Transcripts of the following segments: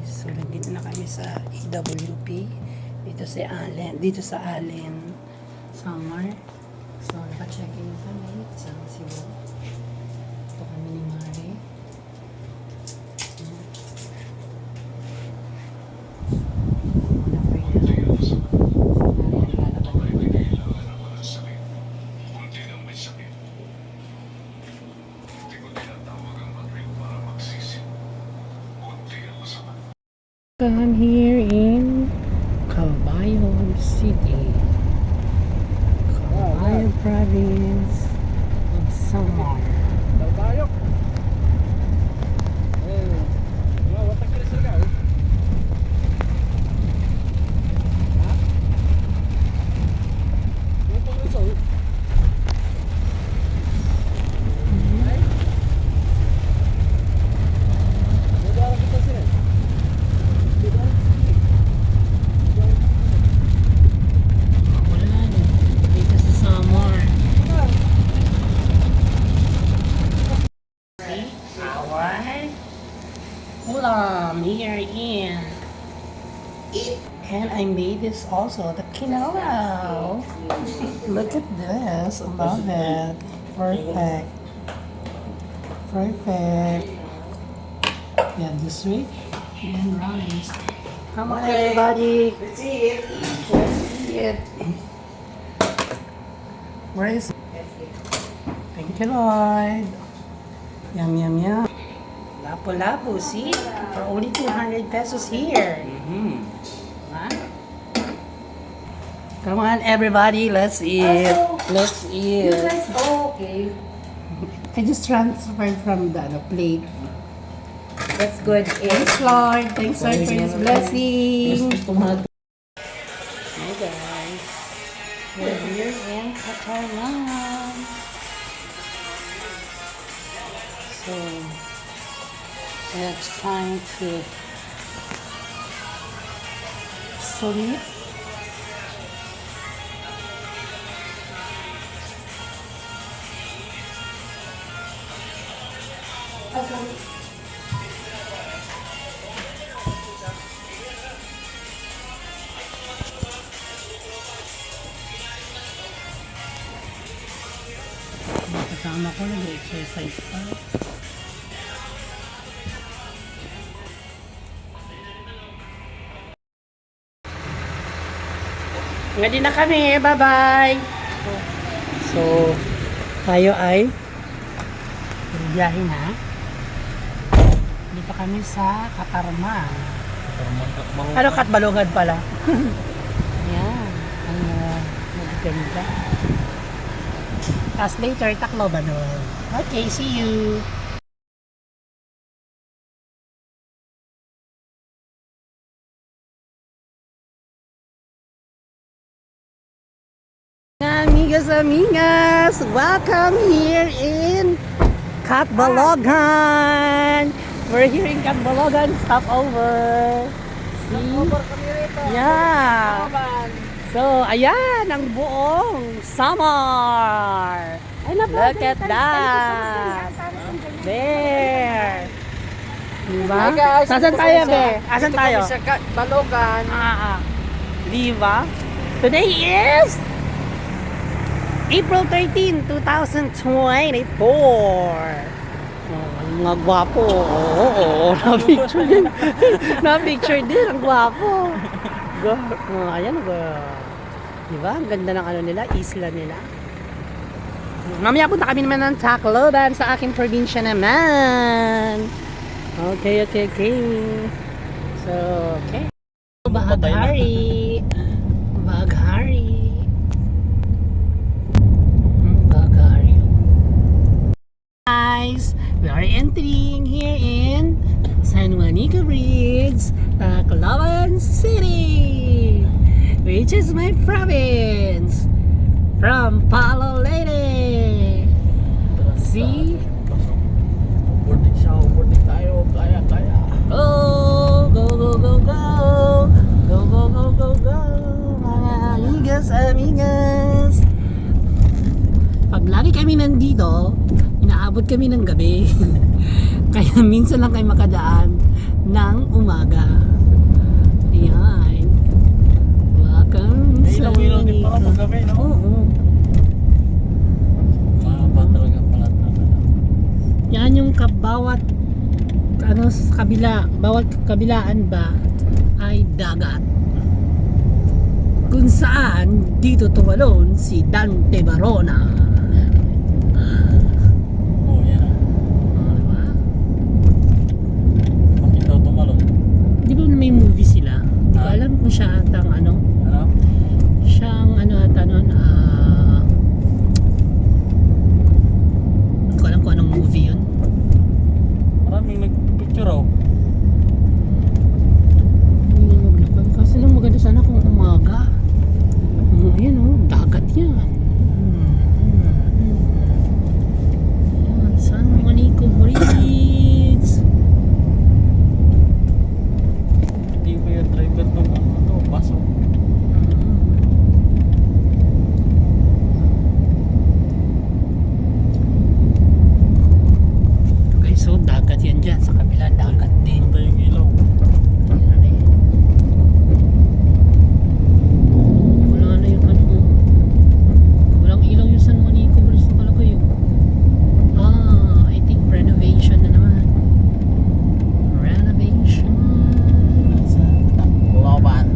So, nandito na kami sa EWP. Dito sa Allen Summer. So, naka-check-in kami sa Cebu. Ito kami ni Mari. I'm here in Calbayog City, Calbayog Province of Samar. Calbayog. Watak kira sila ka. Ha? Yung pang-resol. Ay. Wala kita sila. Ulan dito sa Samar. Our ulam here in it. And I made this also, the quinoa. Look at this. I love it. Perfect. Perfect. Yeah, this week and rice. Come on, everybody. Let's see it. Let's see it. Where is it? Thank you, Lord. Yum, yum, yum. Lapu-lapu, see? For only 200 pesos here. Huh? Come on, everybody. Let's eat. Let's eat. Okay. I just transferred from the plate. That's good. Thanks, Lord. Thanks, Lord, for His blessing. Hi, guys. We're here in Catalan. So, it's time to sleep. Kasama ko, nag-exercise pa. Ready na kami. Bye-bye. So, tayo ay biyahe na. Dito kami sa Katarman. Ano, Katbalugad pala. Yan. Ang magaganda. Tapos later, Tacloban naman. Okay, see you. Amigas, amigas, welcome here in Catbalogan. We're here in Catbalogan, stopover. See? Yeah. So, ayan ang buong Samar. Look at that. There. Diba? Hi guys. Nasaan tayo, be? Asan Dito tayo? kami sa Balogan. Diba? Today is April 13, 2024. Oh, mga gwapo. Oo, na-picture din. Na-picture din, ang gwapo. Ayan, diba? Ang ganda ng ano nila, isla nila. Mamaya punta kami naman ng Tacloban sa aking probinsya naman. Okay. So, okay. Baghari. Guys, we are entering here in San Juanico Bridge, Tacloban City, which is my province from Palo Leyte. See? Boarding tayo. Kaya. Go, mga amigas. Pag lagi kami nandito, inaabot kami ng gabi. Kaya minsan lang kayo makadaan ng umaga. Ayan. Welcome May sa ilaw-ilaw din pala Monica. paggabi, no? Oo. Mahaba talaga pala talaga. Yan yung bawat ano sa kabila, bawat kabilaan ba ay dagat. Kung saan dito tumalon si Dante Barona. Oh, yan ah. Diba? Bakit daw tumalon? Di ba may movie sila? Di ko Ah. alam kung siya atang ano. Ano? Siyang ano ata nun, hindi ko alam kung anong movie yun. Maraming nagpicture oh. Hindi na maglakad. Kasi lang maganda sana kung umaga. Ayan o, dagat yan. Ayan, San Juanico Bridge. Hindi ba yung driver nung ano to? Baso. Okay, so dagat yan dyan. Sa kabila, dagat din. Punta yung ilaw. Ayan eh. Wala na yung ano. Walang ilaw yung San Juanico Bridge na talaga yun. I think renovation na naman. Renovation. Sa Tacloban.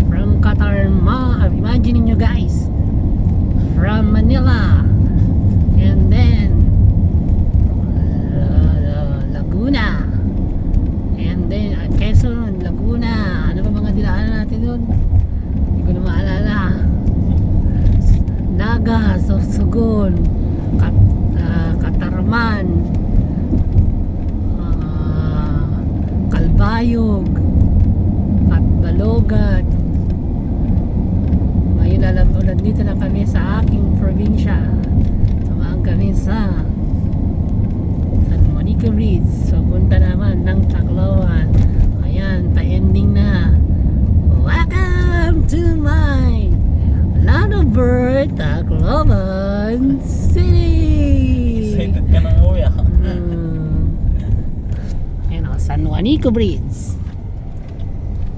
From Qatar, imagine nyo guys, from Manila, and then Laguna, and then Quezon, Laguna, ano ba mga dinaanan natin doon? Hindi ko na maalala. Naga, Sorsogon, Katarman, Kalbayog, Katbalogan. Ngayon lalamunan dito na kami sa aking probinsya. Tumaan kami sa San Juanico Bridge. So punta naman ng Tacloban. Ayan, pa-ending na. Welcome to my Lanobert, Tacloban City. Excited ka nang uwi ah. Ayan o, San Juanico Bridge.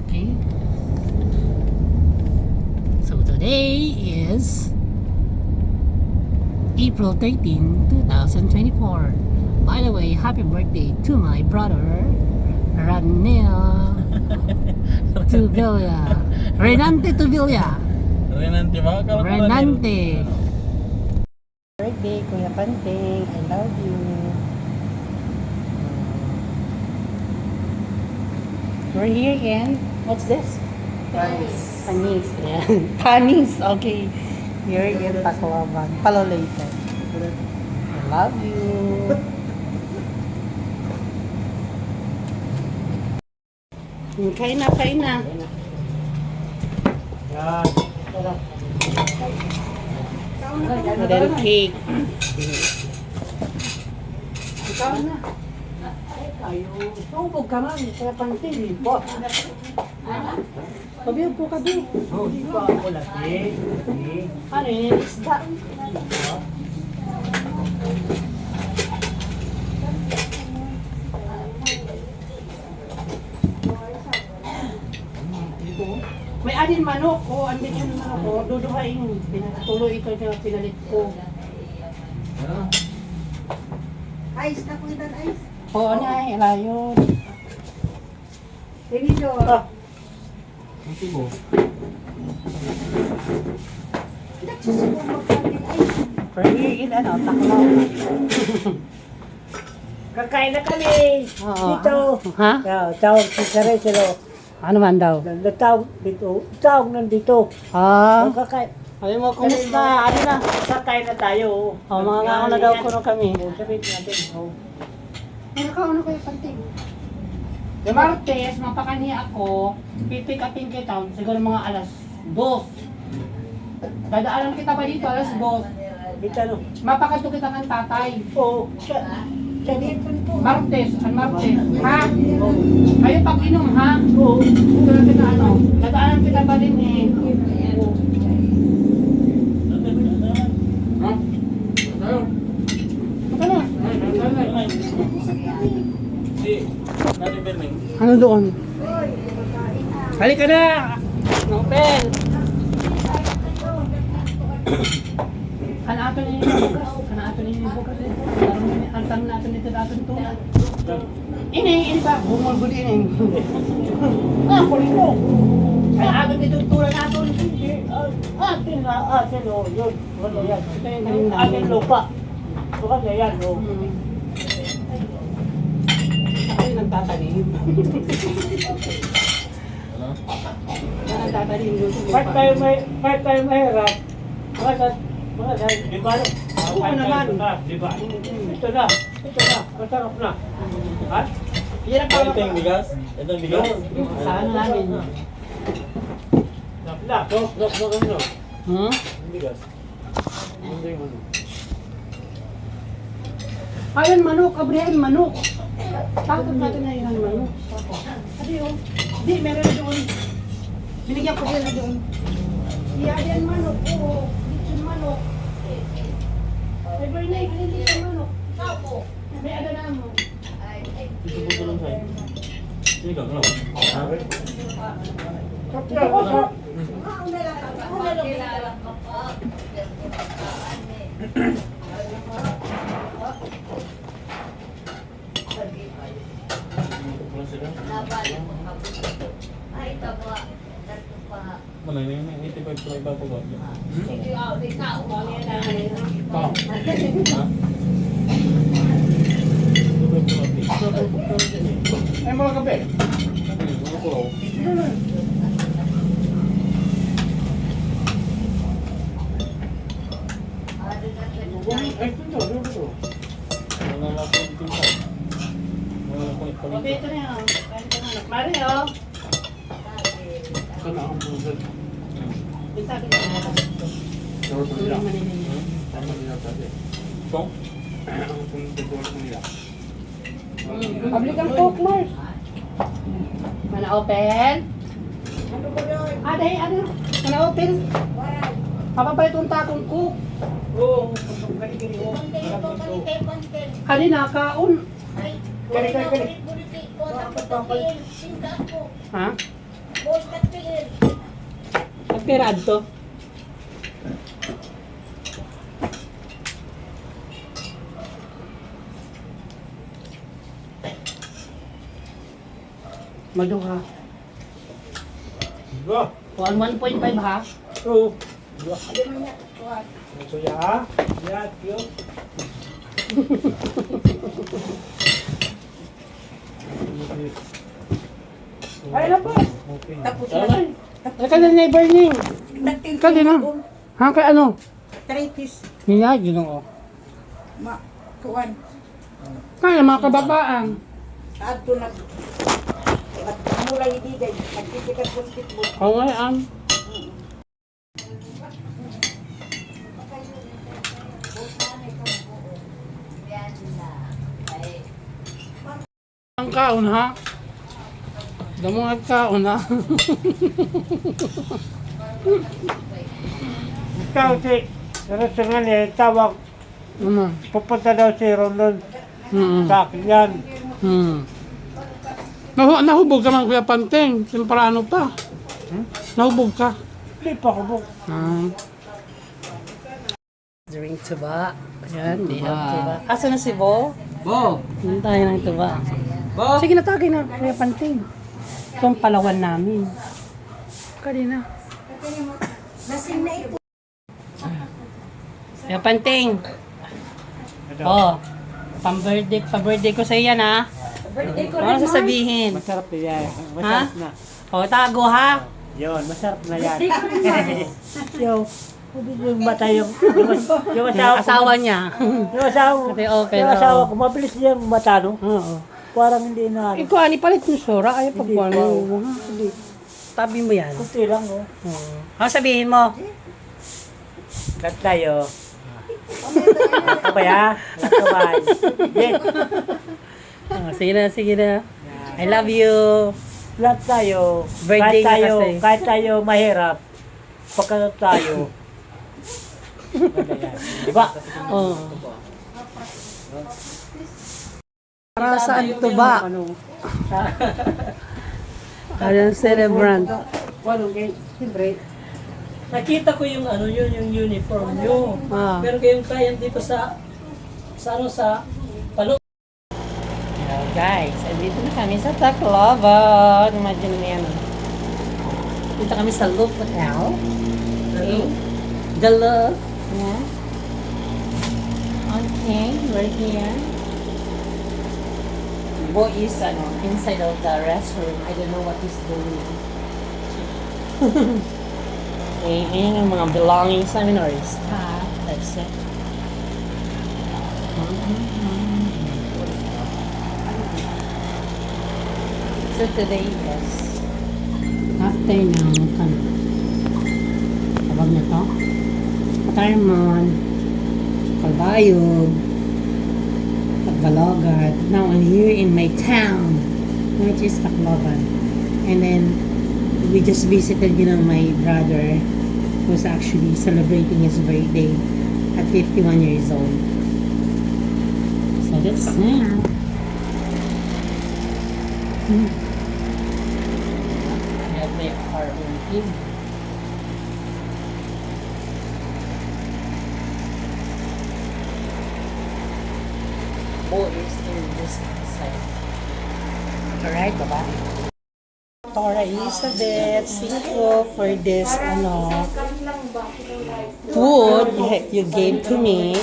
Okay. So today is April 13, 2024. By the way, happy birthday to my brother Ranel Tubilla. Renante Tubilla. Renante ba? Akala ko Renante. Birthday, Kuya Panting. I love you. We're here in, what's this? Panis. Panis. Yeah. Panis. Okay. Here in Tacloban. Palolated. I love you. Kain na, kain na. Yan. Model cake. Ikaw na. Tungkog ka man, kaya pantin. Pabiyog po ka din. Oh, di pa ako lagi. Ano yun? Isda. May adin manok ko, andin yung manok ko, duduhain. Tuloy ito yung pinalit ko. Ice na po itan ice. Oo na, ilayon. Tinidor. Ang tibo. Nagsusubo magkain ice. Pwede ano, taklaw. Kakain na kami. Oo. Dito. Ha? Tawag si Saresilo. Ano man daw? Natawag dito. Tawag nandito. Ah, Kakain. ayun mo, kumusta? Ano na? Kakain na tayo. Oh, mga nga na daw kuno kami. Sabihin natin. Oh. Ano ka, ano kayo panting? Martes, mapakani ako, pipick upin kita, siguro mga alas 2. Dadaanan kita pa dito, alas 2. Dito ano? Mapakato kita ng tatay. Oo. Sa dito po. Martes, Martes. Ha? Oo. Kayo pag-inom, ha? Oo. Ito na kita ano, dadaanan kita pa din eh. Ano doon? Halika na! Open! Kanato na yung bukas. Kanato na yung bukas. Ang tanong natin dito natin ito. Ini ba? Bumulbuli ini. Ah, kulino. Kanato dito tulad natin. Atin o, yun. Wala yan. Ito yung galing namin. Atin lupa. Wala na yan o. Ako yung nagtatanim. Ano? Yan ang tatanim doon sa lupa. Kahit tayo mahirap, di ba? Oo naman. Di ba? Ito na, masarap na. Ha? Yan ang Ito yung bigas? Ito yung bigas? Sa ano namin? Nak, ano? Hmm? Yung bigas. Ito yung ano? Ayun, manok. Abrihan, manok. Takot natin na yun, manok. Adi, oh. Di, meron na doon. Binigyan ko din na doon. Iyan manok. Oo. Dito manok. Ay, Bernay, hindi ka manok. Tapo. May aga na mo. Ito po lang sa'yo. Sige ka, ano? Mana ini 85 tulay ba po ba? Ay, mga kape. Okay, ito na yan. Mari, oh. Bisa kita. Public ang cook, Mars. Mana open? Ada, ada. Mana open? Apa pa itong takong cook? Oo. Kanina, kaun. Ha? Nagpirad to? Maduha. 1.5 ha? Oo. Ito ya. Yan, yun. Ay, na pa. Tapos Ay, ka na na burning. Ka din na. Ha, kay ano? Tritis. Niya, ginoo. Kuwan. Kaya mga kabataan. Ato na. At mula hindi dahil. Nagtitikat basketball. Oo nga, ang kaon ha? Damo at kaon ha? Ikaw si Rasungan tawag. Ano? Pupunta daw si Rondon sa akin yan. Nahubog ka man, Kuya Panteng. Temprano pa. Nahubog ka. Hindi pa ko. Drink tuba. Ayan, di have tuba. Asa na si Bo? Bo! Hindi tayo ng tuba. Bo! Sige na, tagay na, Kuya Panteng. Ito ang palawan namin. Kanina. Kuya Panteng. Oh, pa-birthday ko sa iyan ha. Ano sasabihin? Masarap na yan. Masarap na. O, tago ha. Yun, masarap na yan. Yung bata yung Asawa niya. Yung asawa. Ate, okay Yung na. asawa ko, mabilis niya yung bata, no? Oo. Parang hindi na. Ikaw, ani palit yung sura. Ay, Hindi pagkuhan pa. mo. Hindi. Tabi mo yan. Kunti lang, no? Oo. Ano sabihin mo? Kat tayo. Nakabay, ha? Nakabay. Jet. Sige na, sige na. I love you. Lahat tayo. Birthday kahit tayo, na kasi. kahit tayo mahirap, pagka tayo. Diba? Oo. Para saan ito ba? Ano? Ayan, celebrant. Walang gate. Siyempre. Nakita ko yung ano yun, yung uniform nyo. Ah. Pero kayong client dito sa Palo. Hello guys, andito na kami sa Tacloban. Imagine mo yan. Dito kami sa Loop Hotel. Okay. The Loop. Yeah. Okay, we're here. Bo is inside of the restroom. I don't know what he's doing. Okay, ayan yung mga belongings namin or stuff. That's it. So today is afternoon. Tawag na to? Patarmon, Kalbayog, Balogan. Now I'm here in my town, which is Tacloban. And then we just visited, my brother who's actually celebrating his birthday at 51 years old. So that's it. We have our own team. Bo is in this side. Alright, bye-bye. Tora Elizabeth, thank you for this food you gave to me.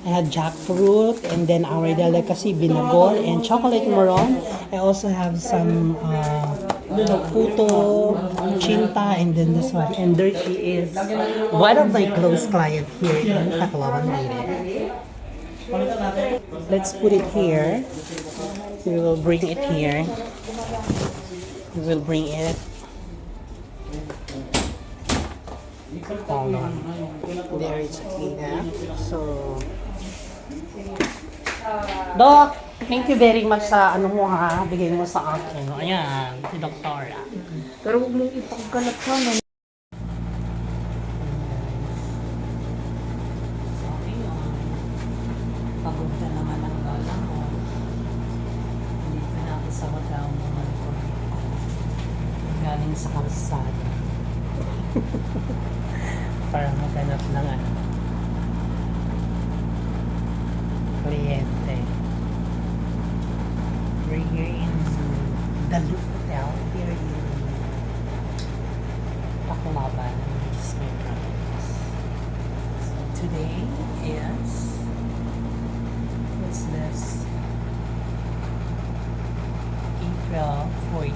I had jackfruit and then our delicacy binagol and chocolate moron. I also have some puto, chinta, and then this one. And there she is, one of my close clients here in Tacloban, Leyte. Let's put it here. We will bring it here. We will bring it. Hold on. There is Akina. So, Doc, thank you very much sa mo ha. Bigay mo sa akin. Ayan, si Doktora. Pero huwag mong ipagkalat ka na. So, ayun. Pagod na naman ang lola mo. Dito na ako sa hotel mo. Galing sa kalsada. Para maghanap ng kliyente. We're here in the Loop Hotel here in Tacloban, which is my province. So today is, what's this? April 14,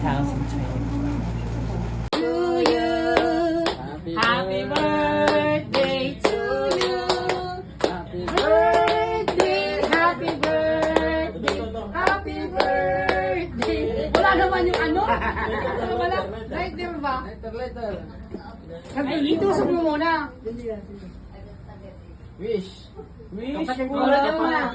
2020. Happy birthday to you. Happy birthday, happy birthday, happy birthday. Wala naman yung ano? Wala. Lighter ba? Lighter. Itusok mo muna. Wish. Wala ka muna.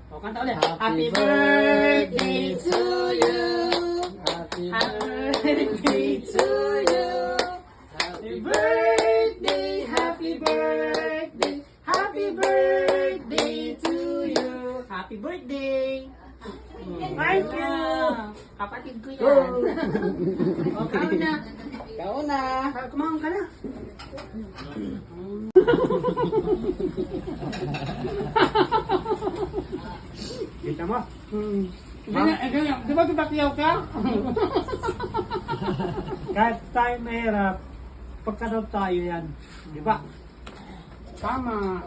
O, kanta ulit. Happy birthday to you. Happy birthday to you. Happy birthday, happy birthday, happy birthday to you. Happy birthday. Thank you. Kapatid ko yan. O, kaon na. Kaon na. Kumaon ka na. Kita mo? Di ba tumakyaw ka? Kahit tayo mahirap, pagkanood tayo yan. Di ba? Tama.